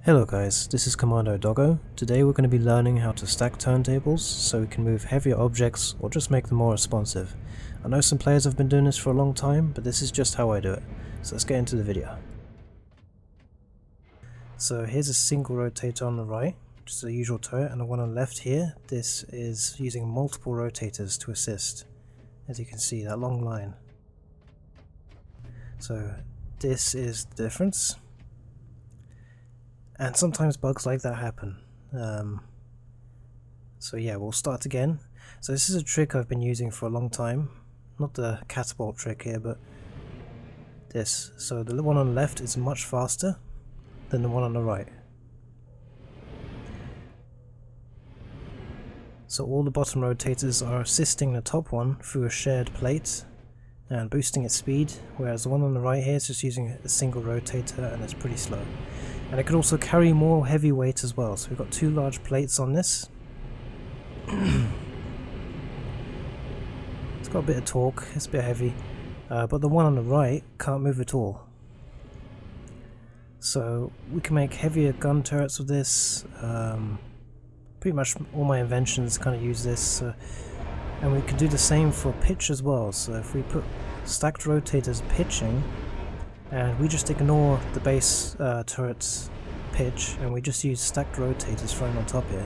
Hello guys, this is Commando Doggo. Today we're going to be learning how to stack turntables so we can move heavier objects or just make them more responsive. I know some players have been doing this for a long time, but this is just how I do it. So let's get into the video. So here's a single rotator on the right, which is the usual turret, and the one on the left here, this is using multiple rotators to assist. As you can see, that long line. So this is the difference. And sometimes bugs like that happen. So yeah, we'll start again. So this is a trick I've been using for a long time. Not the catapult trick here, but this. So the one on the left is much faster than the one on the right. So all the bottom rotators are assisting the top one through a shared plate and boosting its speed, whereas the one on the right here is just using a single rotator and it's pretty slow. And it could also carry more heavy weight as well, so we've got two large plates on this. It's got a bit of torque, it's a bit heavy, but the one on the right can't move at all. So we can make heavier gun turrets with this. Pretty much all my inventions kind of use this, and we can do the same for pitch as well. So if we put stacked rotators pitching, and we just ignore the base turret's pitch and we just use stacked rotators thrown on top here,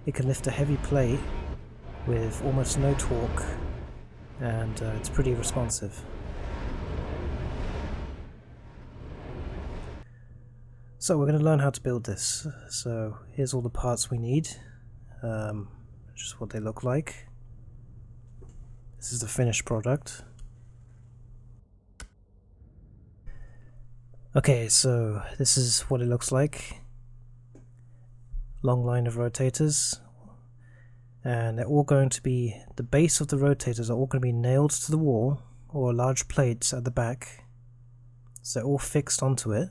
it can lift a heavy plate with almost no torque, and it's pretty responsive. So we're going to learn how to build this. So here's all the parts we need, just what they look like. This is the finished product. Okay, so this is what it looks like. Long line of rotators, and they're all going to be, the base of the rotators are all going to be nailed to the wall or large plates at the back, so they're all fixed onto it.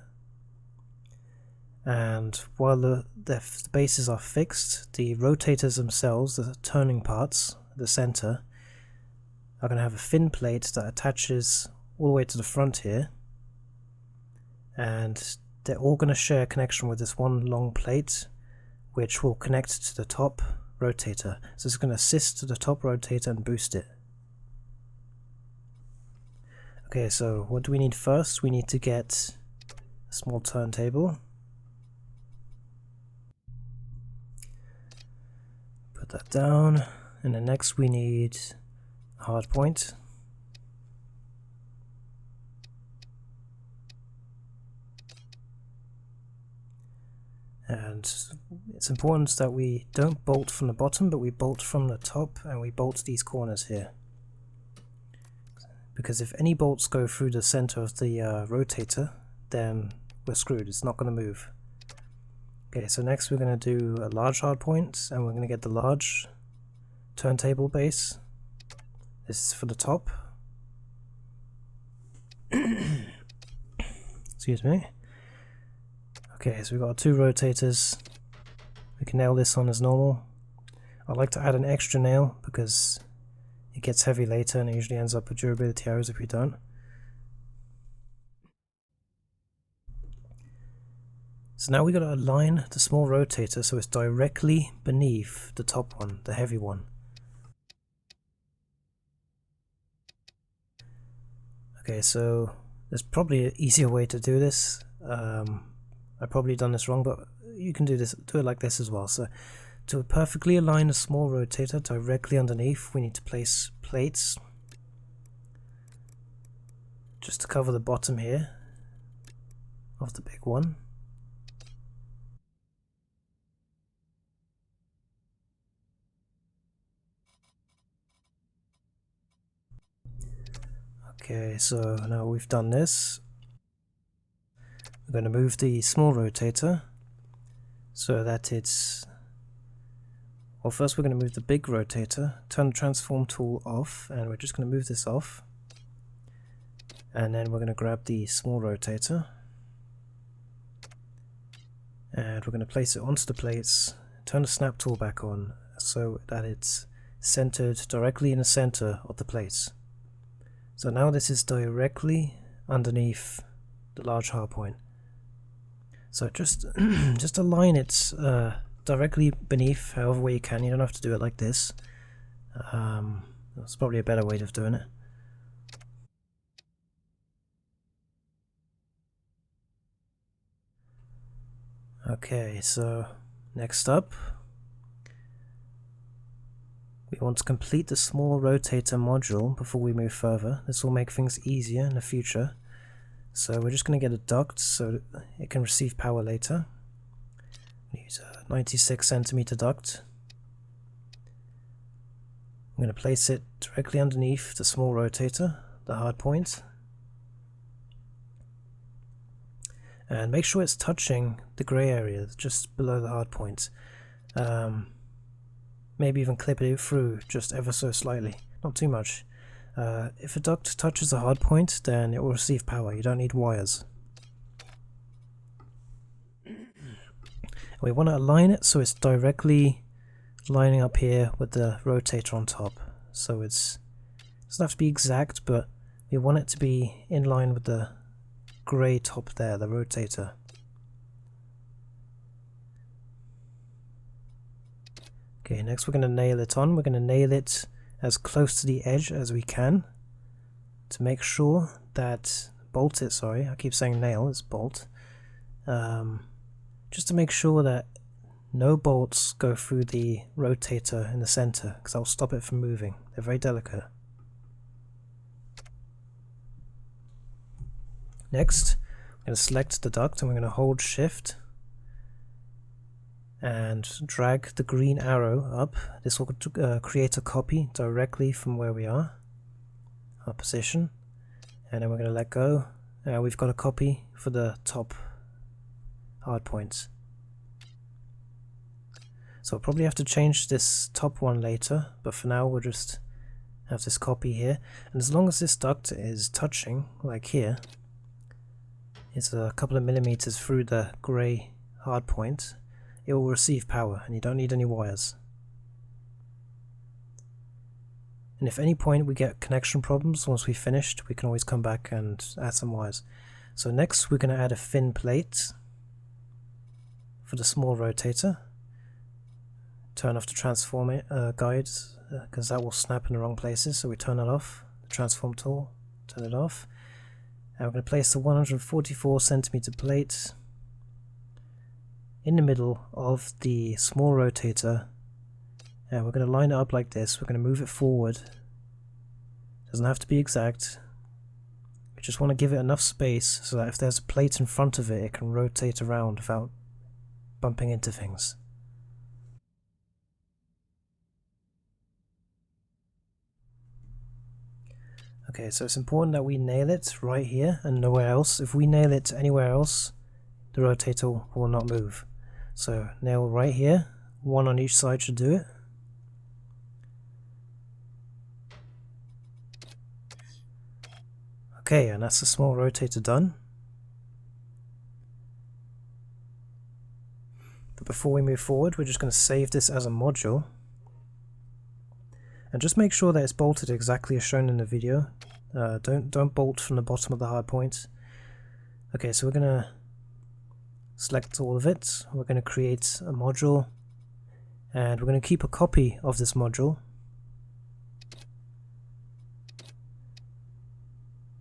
And while the bases are fixed, the rotators themselves, the turning parts, the center, are going to have a fin plate that attaches all the way to the front here, and they're all going to share a connection with this one long plate which will connect to the top rotator. So it's going to assist to the top rotator and boost it. Okay, so what do we need first? We need to get a small turntable. Put that down, and then next we need a hard point. And it's important that we don't bolt from the bottom, but we bolt from the top, and we bolt these corners here. Because if any bolts go through the center of the rotator, then we're screwed, it's not going to move. Okay, so next we're going to do a large hard point, and we're going to get the large turntable base. This is for the top. Excuse me. Okay, so we've got two rotators. We can nail this on as normal. I like to add an extra nail because it gets heavy later and it usually ends up with durability errors if you don't. So now we've got to align the small rotator so it's directly beneath the top one, the heavy one. Okay, so there's probably an easier way to do this. I've probably done this wrong, but you can do it like this as well. So to perfectly align a small rotator directly underneath, we need to place plates just to cover the bottom here of the big one. Okay, so now we've done this, we're going to move the small rotator so that it's, well, first we're going to move the big rotator, turn the transform tool off, and we're just going to move this off, and then we're going to grab the small rotator and we're going to place it onto the plates, turn the snap tool back on so that it's centered directly in the center of the plates. So now this is directly underneath the large hard point. So just just align it directly beneath, however way you can. You don't have to do it like this. That's probably a better way of doing it. Okay, so next up, we want to complete the small rotator module before we move further. This will make things easier in the future. So we're just going to get a duct so it can receive power later. Use a 96 centimeter duct. I'm going to place it directly underneath the small rotator, the hard point. And make sure it's touching the grey area just below the hard point. Maybe even clip it through just ever so slightly, not too much. If a duct touches the hard point, then it will receive power. You don't need wires. We want to align it so it's directly lining up here with the rotator on top. So it doesn't have to be exact, but we want it to be in line with the grey top there, the rotator. Okay, next we're going to nail it on. We're going to nail it as close to the edge as we can to make sure that bolt it, sorry, I keep saying nail, it's bolt. Just to make sure that no bolts go through the rotator in the center, because that will stop it from moving. They're very delicate. Next, I'm going to select the duct and we're going to hold shift and drag the green arrow up. This will create a copy directly from where we are, our position, and then we're going to let go. We've got a copy for the top hard points. So we'll probably have to change this top one later, but for now we'll just have this copy here. And as long as this duct is touching, like here, it's a couple of millimeters through the grey hard point, it will receive power and you don't need any wires. And if at any point we get connection problems once we've finished, we can always come back and add some wires. So next we're going to add a fin plate for the small rotator. Turn off the transform guide because that will snap in the wrong places, so we turn it off, the transform tool, turn it off. And we're going to place the 144 centimeter plate in the middle of the small rotator, and we're going to line it up like this. We're going to move it forward. Doesn't have to be exact. We just want to give it enough space so that if there's a plate in front of it, it can rotate around without bumping into things. Okay, so it's important that we nail it right here and nowhere else. If we nail it anywhere else, the rotator will not move. So nail right here, one on each side should do it. Okay, and that's the small rotator done. But before we move forward, we're just going to save this as a module. And just make sure that it's bolted exactly as shown in the video. Don't bolt from the bottom of the hard point. Okay, so we're going to select all of it. We're going to create a module, and we're going to keep a copy of this module.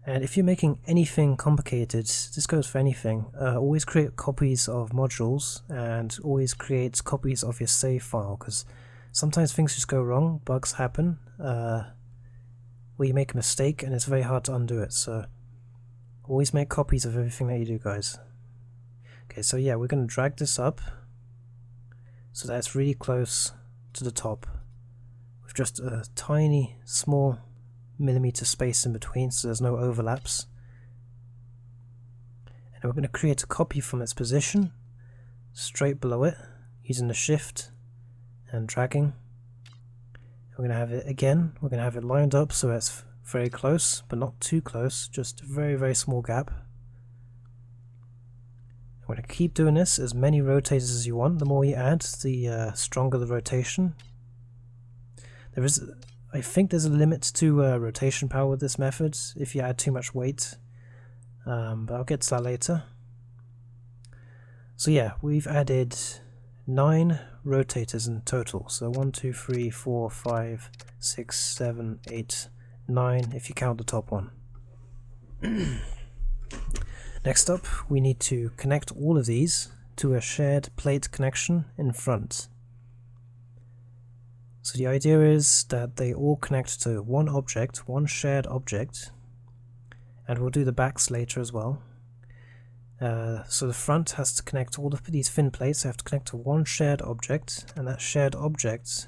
And if you're making anything complicated, this goes for anything, always create copies of modules and always create copies of your save file, because sometimes things just go wrong, bugs happen, where you make a mistake and it's very hard to undo it, so always make copies of everything that you do, guys. Okay, so yeah, we're going to drag this up so that it's really close to the top with just a tiny small millimeter space in between so there's no overlaps. And we're going to create a copy from its position straight below it using the shift and dragging. We're going to have it again, we're going to have it lined up so it's very close, but not too close, just a very, very small gap. We're going to keep doing this as many rotators as you want. The more you add, the stronger the rotation. I think there's a limit to rotation power with this method if you add too much weight, but I'll get to that later. So yeah, we've added 9 rotators in total. So 1, 2, 3, 4, 5, 6, 7, 8, 9 if you count the top one. Next up, we need to connect all of these to a shared plate connection in front. So the idea is that they all connect to one object, one shared object, and we'll do the backs later as well. So the front has to connect, all of these fin plates have to connect to one shared object, and that shared object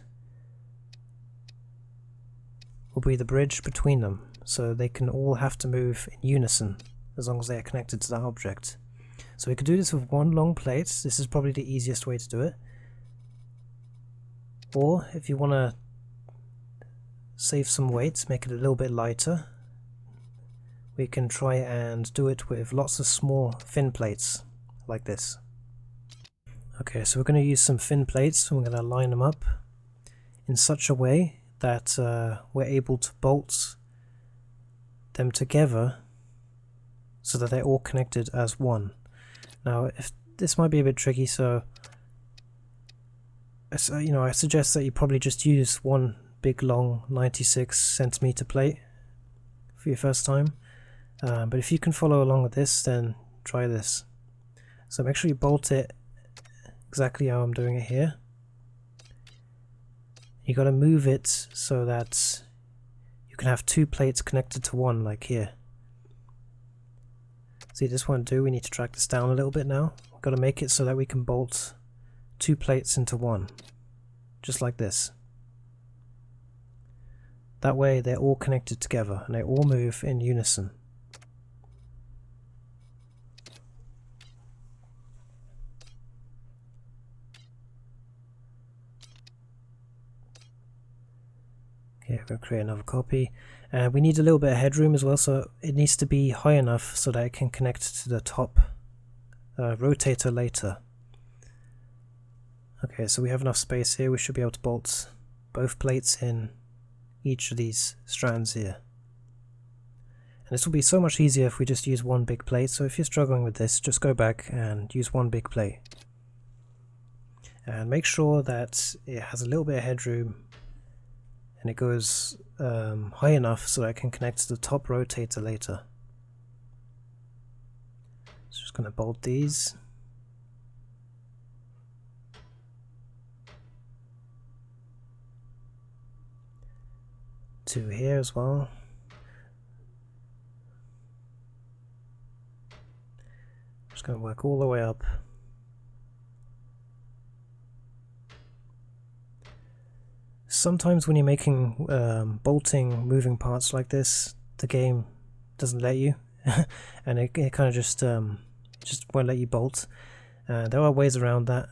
will be the bridge between them, so they can all have to move in unison as long as they are connected to that object. So we could do this with one long plate. This is probably the easiest way to do it. Or if you want to save some weight, make it a little bit lighter, we can try and do it with lots of small fin plates like this. Okay, so we're going to use some fin plates and we're going to line them up in such a way that we're able to bolt them together so that they're all connected as one. Now, if this might be a bit tricky, so I suggest that you probably just use one big long 96cm plate for your first time. But if you can follow along with this, then try this. So make sure you bolt it exactly how I'm doing it here. You got to move it so that you can have 2 plates connected to one, like here. See, this won't do. We need to drag this down a little bit now. We've got to make it so that we can bolt 2 plates into one, just like this. That way they're all connected together and they all move in unison. Okay, we're going to create another copy. We need a little bit of headroom as well, so it needs to be high enough so that it can connect to the top rotator later. Okay, so we have enough space here. We should be able to bolt both plates in each of these strands here. And this will be so much easier if we just use one big plate, so if you're struggling with this, just go back and use one big plate. And make sure that it has a little bit of headroom and it goes high enough so that it can connect to the top rotator later. So just going to bolt these. Two here as well. Just going to work all the way up. Sometimes when you're making bolting moving parts like this, the game doesn't let you, and it kind of just won't let you bolt. There are ways around that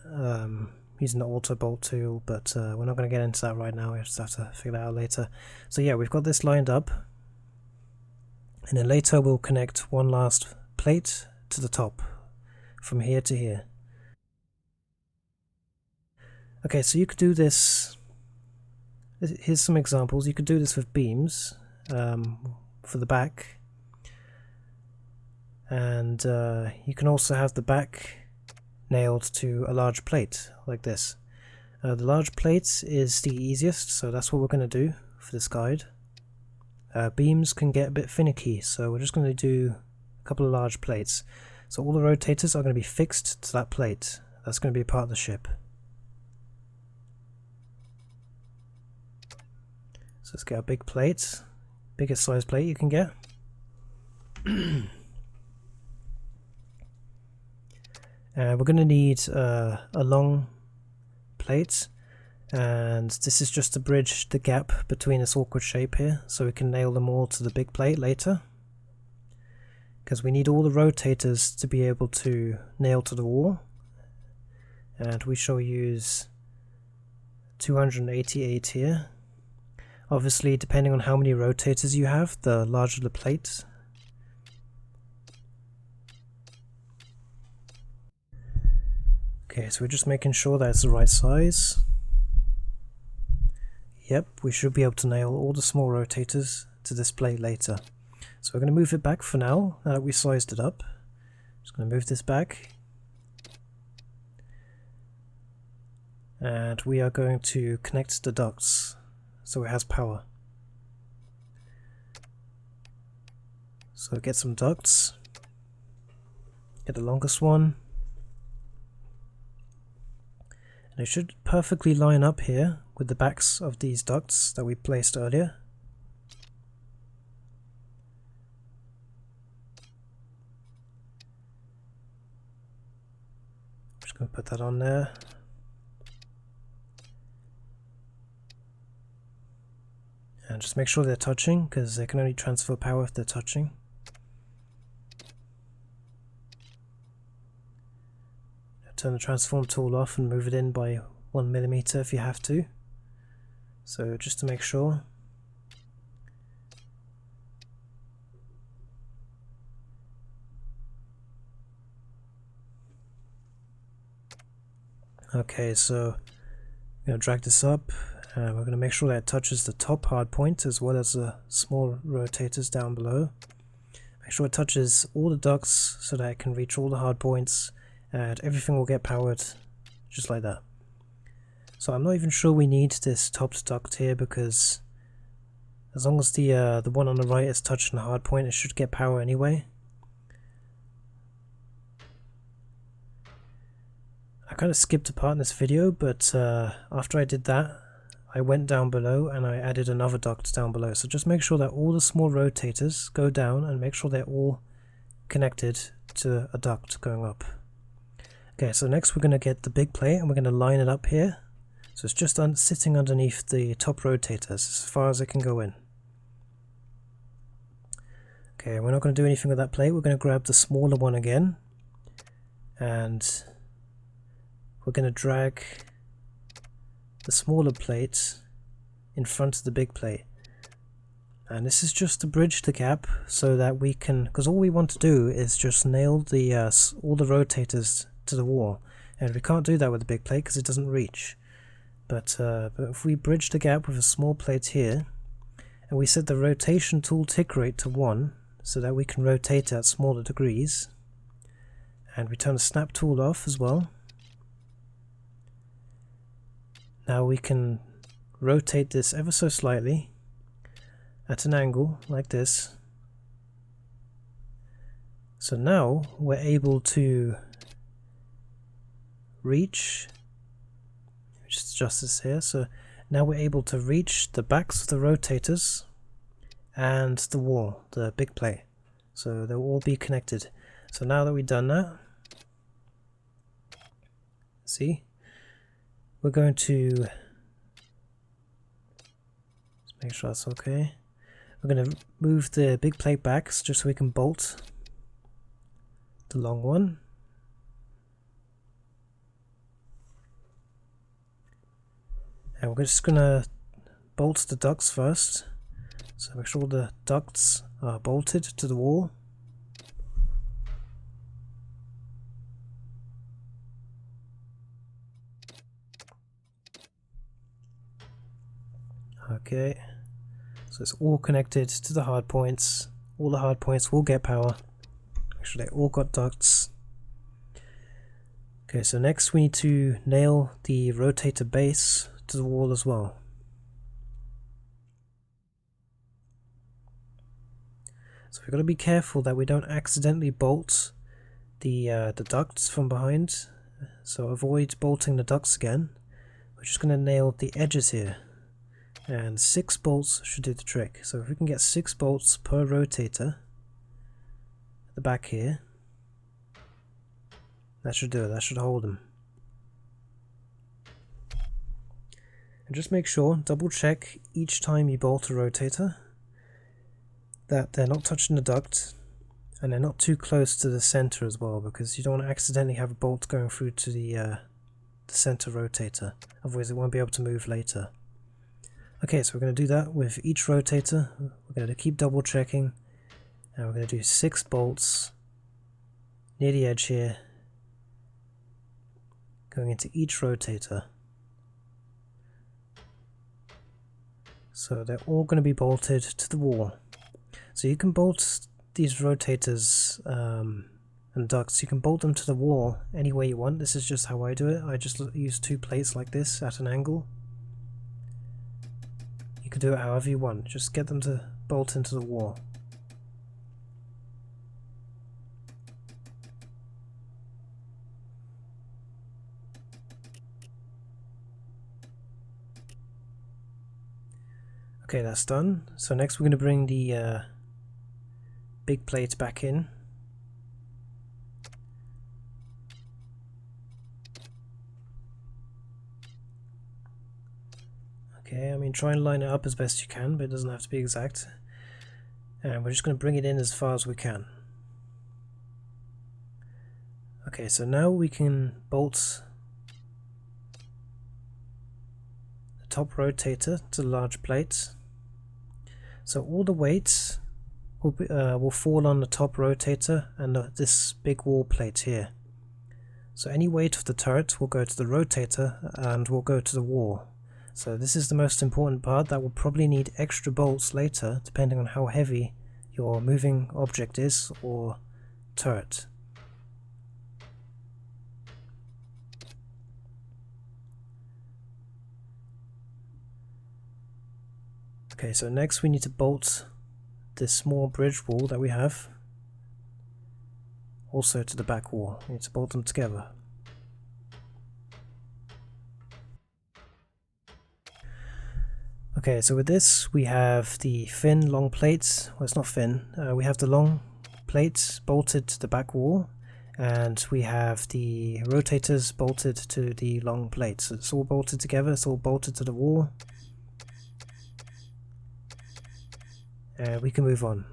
using the auto bolt tool, but we're not going to get into that right now. We just have to figure that out later. So yeah, we've got this lined up, and then later we'll connect one last plate to the top from here to here. Okay, so you could do this. Here's some examples. You could do this with beams for the back, and you can also have the back nailed to a large plate like this. The large plate is the easiest, so that's what we're going to do for this guide. Beams can get a bit finicky, so we're just going to do a couple of large plates. So all the rotators are going to be fixed to that plate. That's going to be a part of the ship. So let's get a big plate, biggest size plate you can get. We're going to need a long plate, and this is just to bridge the gap between this awkward shape here, so we can nail them all to the big plate later. Because we need all the rotators to be able to nail to the wall, and we shall use 288 here. Obviously, depending on how many rotators you have, the larger the plate. Okay, so we're just making sure that it's the right size. Yep, we should be able to nail all the small rotators to this plate later. So we're going to move it back for now that we sized it up. Just going to move this back. and we are going to connect the ducts so it has power. So get some ducts, get the longest one, and it should perfectly line up here with the backs of these ducts that we placed earlier. I'm just going to put that on there. And just make sure they're touching, because they can only transfer power if they're touching. Turn the transform tool off and move it in by 1mm if you have to. So just to make sure. Okay, so I'm going to drag this up. We're going to make sure that it touches the top hard point as well as the small rotators down below. Make sure it touches all the ducts so that it can reach all the hard points, and everything will get powered just like that. So I'm not even sure we need this topped duct here, because as long as the one on the right is touching the hard point, it should get power anyway. I kind of skipped a part in this video, but after I did that, I went down below and I added another duct down below. So just make sure that all the small rotators go down and make sure they're all connected to a duct going up. Okay, so next we're going to get the big plate and we're going to line it up here. So it's just sitting underneath the top rotators as far as it can go in. Okay, we're not going to do anything with that plate. We're going to grab the smaller one again, and we're going to drag the smaller plate in front of the big plate. And this is just to bridge the gap so that we can, because all we want to do is just nail the all the rotators to the wall, and we can't do that with the big plate because it doesn't reach. But if we bridge the gap with a small plate here, and we set the rotation tool tick rate to 1 so that we can rotate at smaller degrees, and we turn the snap tool off as well. Now we can rotate this ever so slightly at an angle like this. So now we're able to reach, just adjust this here, so now we're able to reach the backs of the rotators and the wall, the big plate. So they'll all be connected. So now that we've done that, see, we're going to just make sure that's okay. We're going to move the big plate back just so we can bolt the long one. And we're just going to bolt the ducts first. So make sure the ducts are bolted to the wall. Okay, so it's all connected to the hard points. All the hard points will get power. Make sure they all got ducts. Okay, so next we need to nail the rotator base to the wall as well. So we've got to be careful that we don't accidentally bolt the ducts from behind. So avoid bolting the ducts again. We're just going to nail the edges here. And 6 bolts should do the trick. So if we can get 6 bolts per rotator at the back here, that should do it, that should hold them. And just make sure, double check each time you bolt a rotator that they're not touching the duct and they're not too close to the center as well, because you don't want to accidentally have a bolt going through to the center rotator, otherwise it won't be able to move later. Okay, so we're going to do that with each rotator. We're going to keep double checking, and we're going to do 6 bolts near the edge here, going into each rotator. So they're all going to be bolted to the wall. So you can bolt these rotators and and ducts. You can bolt them to the wall any way you want. This is just how I do it. I just use two plates like this at an angle. You can do it however you want. Just get them to bolt into the wall. Okay, that's done. So next we're going to bring the big plate back in. Okay, I mean, try and line it up as best you can, but it doesn't have to be exact. And we're just going to bring it in as far as we can. Okay, so now we can bolt the top rotator to the large plate. So all the weights will fall on the top rotator and this big wall plate here. So any weight of the turret will go to the rotator and will go to the wall. So this is the most important part that will probably need extra bolts later, depending on how heavy your moving object is or turret. Okay, so next we need to bolt this small bridge wall that we have also to the back wall. We need to bolt them together. Okay, so with this we have the thin long plates, well it's not thin, we have the long plates bolted to the back wall, and we have the rotators bolted to the long plates. So it's all bolted together, it's all bolted to the wall, and we can move on.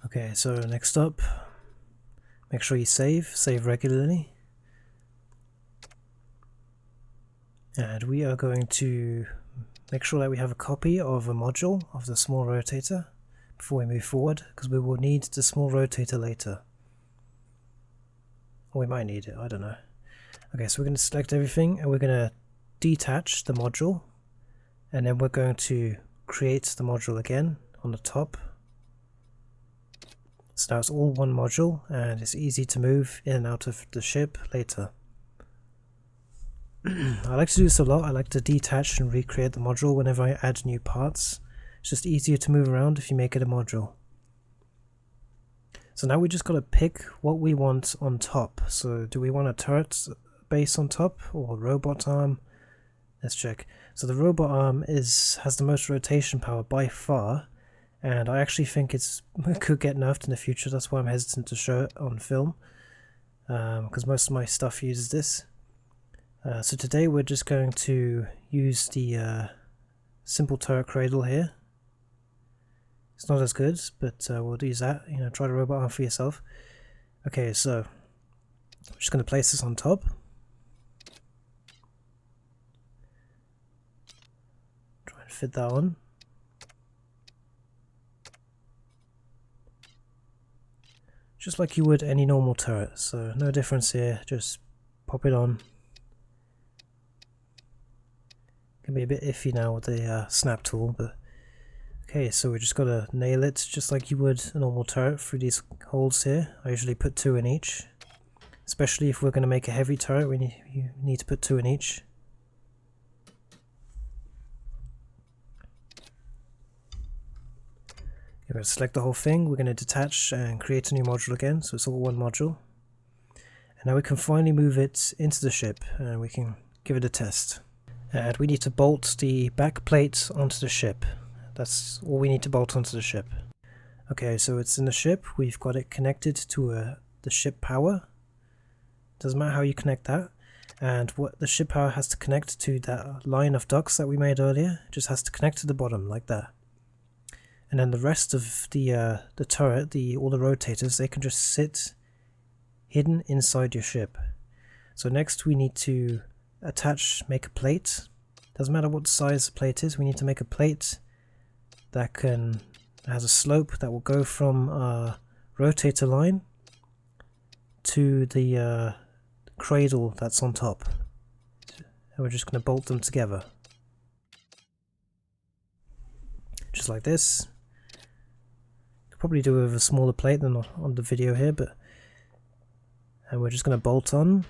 Okay, so next up, make sure you save regularly. And we are going to make sure that we have a copy of a module of the small rotator before we move forward, because we will need the small rotator later. Or we might need it, I don't know. Okay, so we're going to select everything and we're going to detach the module, and then we're going to create the module again on the top. So now it's all one module and it's easy to move in and out of the ship later. I like to do this a lot. I like to detach and recreate the module whenever I add new parts. It's just easier to move around if you make it a module. So now we just got to pick what we want on top. So do we want a turret base on top or a robot arm? Let's check. So the robot arm has the most rotation power by far, and I actually think it could get nerfed in the future. That's why I'm hesitant to show it on film, because most of my stuff uses this. So today we're just going to use the simple turret cradle here. It's not as good, but we'll use that. You know, try the robot arm for yourself. Okay, so I'm just going to place this on top. Try and fit that on. Just like you would any normal turret, so no difference here, just pop it on. Can be a bit iffy now with the snap tool, but okay, so we just got to nail it just like you would a normal turret through these holes here. I usually put 2 in each, especially if we're going to make a heavy turret. You need to put 2 in each. We're going to select the whole thing, we're going to detach and create a new module again, so it's all one module. And now we can finally move it into the ship and we can give it a test. And we need to bolt the back plate onto the ship. That's all we need to bolt onto the ship. Okay, so it's in the ship, we've got it connected to the ship power. Doesn't matter how you connect that. And what the ship power has to connect to that line of ducts that we made earlier, it just has to connect to the bottom like that. And then the rest of the turret, all the rotators, they can just sit hidden inside your ship. So next we need to make a plate. Doesn't matter what size the plate is, we need to make a plate that has a slope that will go from our rotator line to the cradle that's on top. And we're just going to bolt them together. just like this. Could probably do it with a smaller plate than on the video here, but and we're just going to bolt on.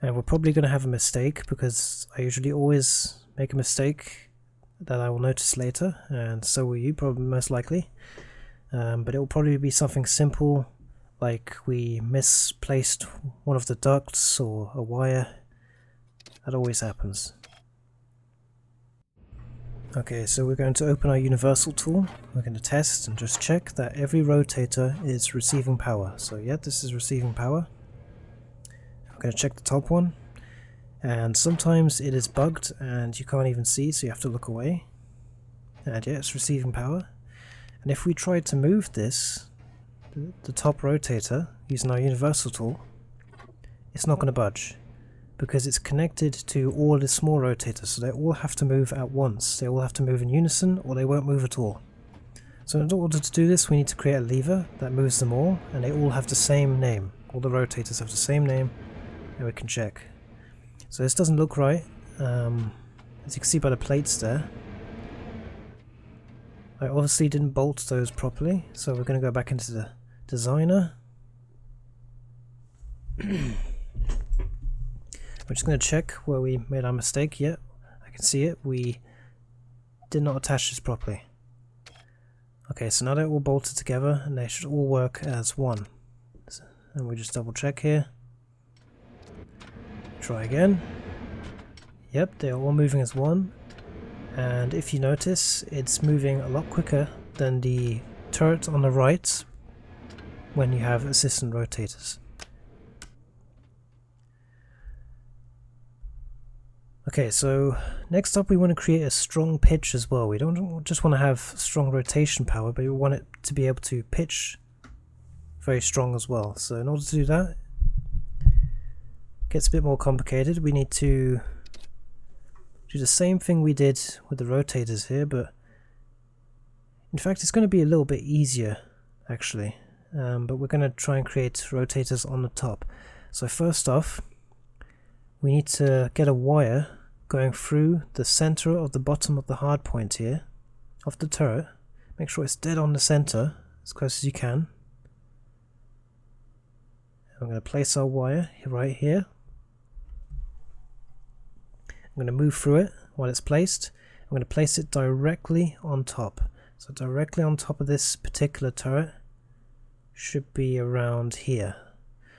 And we're probably going to have a mistake, because I usually always make a mistake that I will notice later, and so will you, probably, most likely. But it will probably be something simple, like we misplaced one of the ducts or a wire. That always happens. Okay, so we're going to open our universal tool. We're going to test and just check that every rotator is receiving power. So yeah, this is receiving power. I'm going to check the top one, and sometimes it is bugged and you can't even see, so you have to look away. And yeah, it's receiving power. And if we try to move this, the top rotator, using our universal tool, it's not going to budge, because it's connected to all the small rotators, so they all have to move at once. They all have to move in unison, or they won't move at all. So in order to do this, we need to create a lever that moves them all, and they all have the same name. All the rotators have the same name, and we can check. So this doesn't look right, as you can see by the plates there. I obviously didn't bolt those properly, so we're going to go back into the designer. We're just going to check where we made our mistake. Yep, I can see it. We did not attach this properly. Okay, so now they're all bolted together and they should all work as one. And we just double check here. Try again. Yep, they are all moving as one. And if you notice, it's moving a lot quicker than the turret on the right when you have assistant rotators. Okay, so next up we want to create a strong pitch as well. We don't just want to have strong rotation power, but we want it to be able to pitch very strong as well. So in order to do that, it gets a bit more complicated. We need to do the same thing we did with the rotators here, but in fact it's going to be a little bit easier actually. But we're going to try and create rotators on the top. So first off, we need to get a wire going through the center of the bottom of the hard point here of the turret. Make sure it's dead on the center, as close as you can. I'm going to place our wire right here. I'm going to move through it while it's placed. I'm going to place it directly on top. So directly on top of this particular turret should be around here.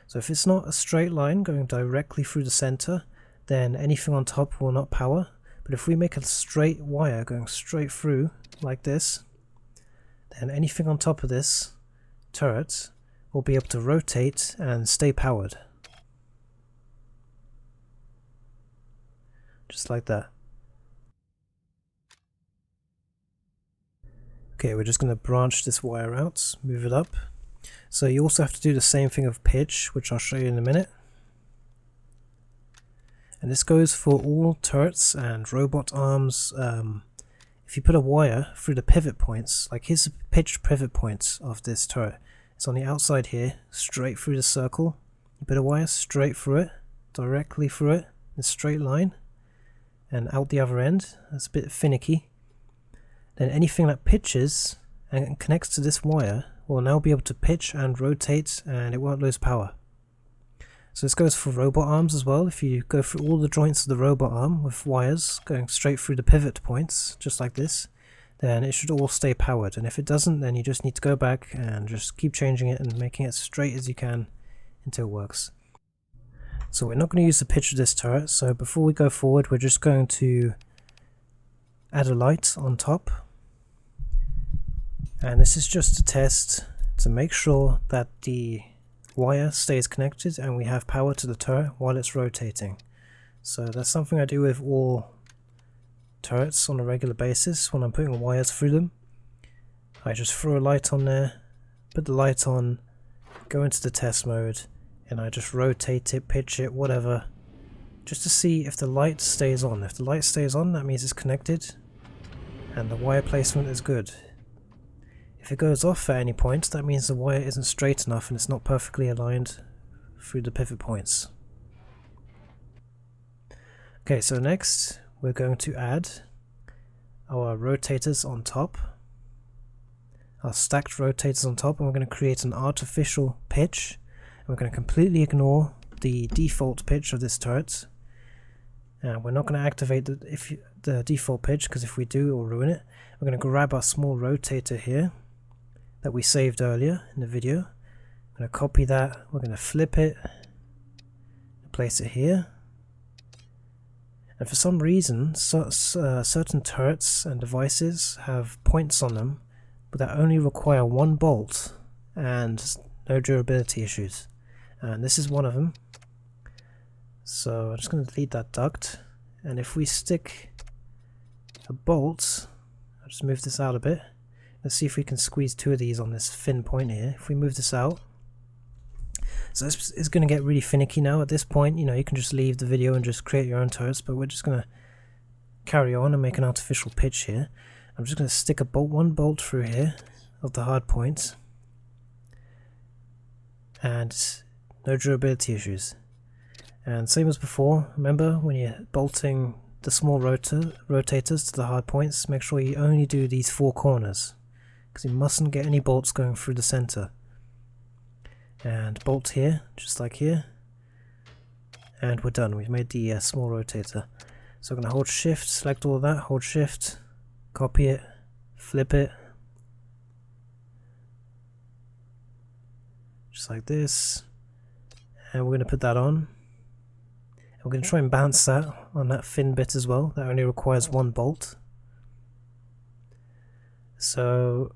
So if it's not a straight line going directly through the center, then anything on top will not power. But if we make a straight wire going straight through like this, then anything on top of this turret will be able to rotate and stay powered. Just like that. Okay, we're just going to branch this wire out, move it up. So you also have to do the same thing of pitch, which I'll show you in a minute. And this goes for all turrets and robot arms. If you put a wire through the pivot points, like here's the pitch pivot points of this turret. It's on the outside here, straight through the circle. You put a wire straight through it, directly through it, in a straight line, and out the other end. That's a bit finicky. Then anything that pitches and connects to this wire will now be able to pitch and rotate, and it won't lose power. So this goes for robot arms as well. If you go through all the joints of the robot arm with wires going straight through the pivot points, just like this, then it should all stay powered. And if it doesn't, then you just need to go back and just keep changing it and making it as straight as you can until it works. So we're not going to use the pitch of this turret, so before we go forward we're just going to add a light on top. And this is just a test to make sure that the wire stays connected and we have power to the turret while it's rotating. So that's something I do with all turrets on a regular basis when I'm putting wires through them. I just throw a light on there, put the light on, go into the test mode, and I just rotate it, pitch it, whatever, just to see if the light stays on. If the light stays on, that means it's connected and the wire placement is good. If it goes off at any point, that means the wire isn't straight enough and it's not perfectly aligned through the pivot points. Okay, so next we're going to add our rotators on top, our stacked rotators on top, and we're going to create an artificial pitch. And we're going to completely ignore the default pitch of this turret. And we're not going to activate the default pitch, because if we do, it will ruin it. We're going to grab our small rotator here that we saved earlier in the video. I'm going to copy that, we're going to flip it, place it here. And for some reason, certain turrets and devices have points on them, but that only require one bolt and no durability issues. And this is one of them. So I'm just going to delete that duct. And if we stick a bolt, I'll just move this out a bit. Let's see if we can squeeze two of these on this thin point here. If we move this out, so this is going to get really finicky now. At this point, you know, you can just leave the video and just create your own turrets, but we're just going to carry on and make an artificial pitch here. I'm just going to stick one bolt through here of the hard points, and no durability issues. And same as before, remember when you're bolting the small rotators to the hard points, make sure you only do these four corners, because you mustn't get any bolts going through the center. And bolt here, just like here, and we're done. We've made the small rotator. So I'm going to hold shift, select all of that, hold shift, copy it, flip it, just like this, and we're going to put that on. And we're going to try and bounce that on that thin bit as well. That only requires one bolt. So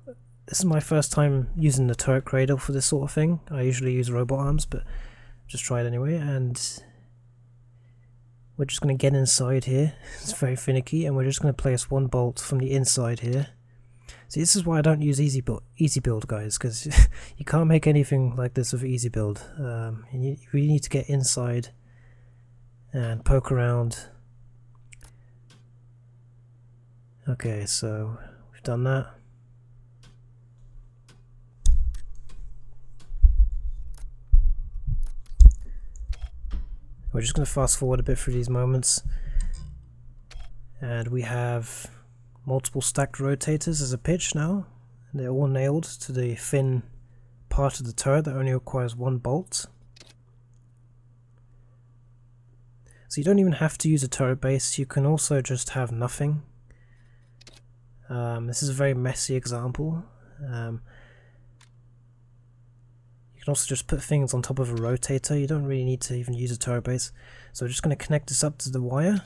this is my first time using the turret cradle for this sort of thing. I usually use robot arms, but just try it anyway. And we're just going to get inside here. It's very finicky, and we're just going to place one bolt from the inside here. See, this is why I don't use easy build, guys, because you can't make anything like this with easy build. You really need to get inside and poke around. Okay, so we've done that. We're just going to fast forward a bit through these moments, and we have multiple stacked rotators as a pitch now, and they're all nailed to the thin part of the turret that only requires one bolt. So you don't even have to use a turret base, you can also just have nothing. This is a very messy example. You can also just put things on top of a rotator. You don't really need to even use a turret base. So we're just going to connect this up to the wire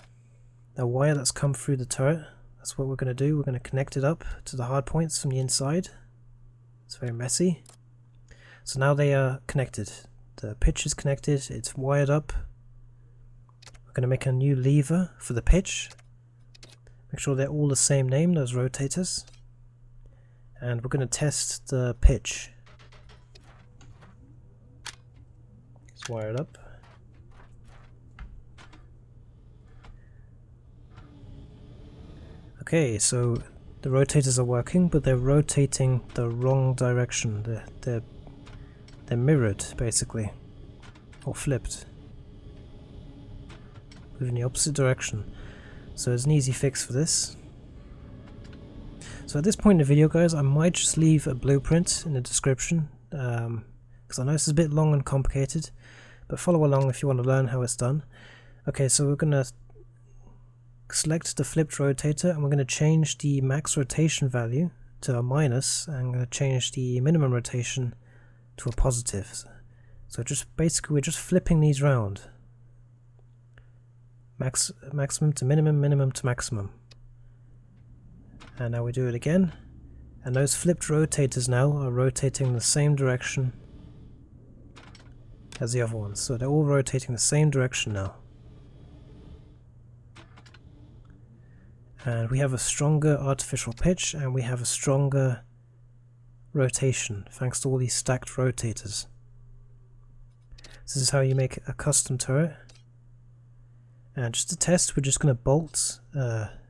that's come through the turret. That's what we're going to do. We're going to connect it up to the hard points from the inside. It's very messy. So now they are connected. The pitch is connected, it's wired up. We're going to make a new lever for the pitch. Make sure they're all the same name, those rotators. And we're going to test the pitch. Let's wire it up. Okay, so the rotators are working, but they're rotating the wrong direction. They're mirrored, basically, or flipped, moving the opposite direction. So there's an easy fix for this. So at this point in the video, guys, I might just leave a blueprint in the description, because I know this is a bit long and complicated, but follow along if you want to learn how it's done. Okay, so we're going to select the flipped rotator, and we're going to change the max rotation value to a minus, and I'm going to change the minimum rotation to a positive. So just basically we're just flipping these round. Maximum to minimum, minimum to maximum. And now we do it again, and those flipped rotators now are rotating the same direction as the other ones. So they're all rotating the same direction now. And we have a stronger artificial pitch, and we have a stronger rotation thanks to all these stacked rotators. This is how you make a custom turret. And just to test, we're just going to bolt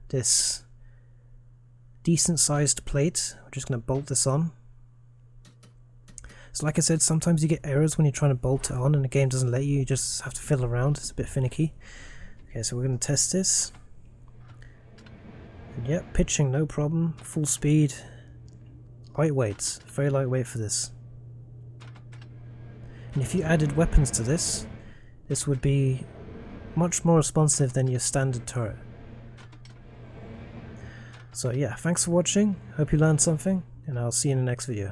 this decent sized plate. We're just going to bolt this on. So like I said, sometimes you get errors when you're trying to bolt it on and the game doesn't let you. You just have to fiddle around. It's a bit finicky. Okay, so we're going to test this. And yep, pitching no problem, full speed, lightweight, very lightweight for this. And if you added weapons to this, this would be much more responsive than your standard turret. So yeah, thanks for watching, hope you learned something, and I'll see you in the next video.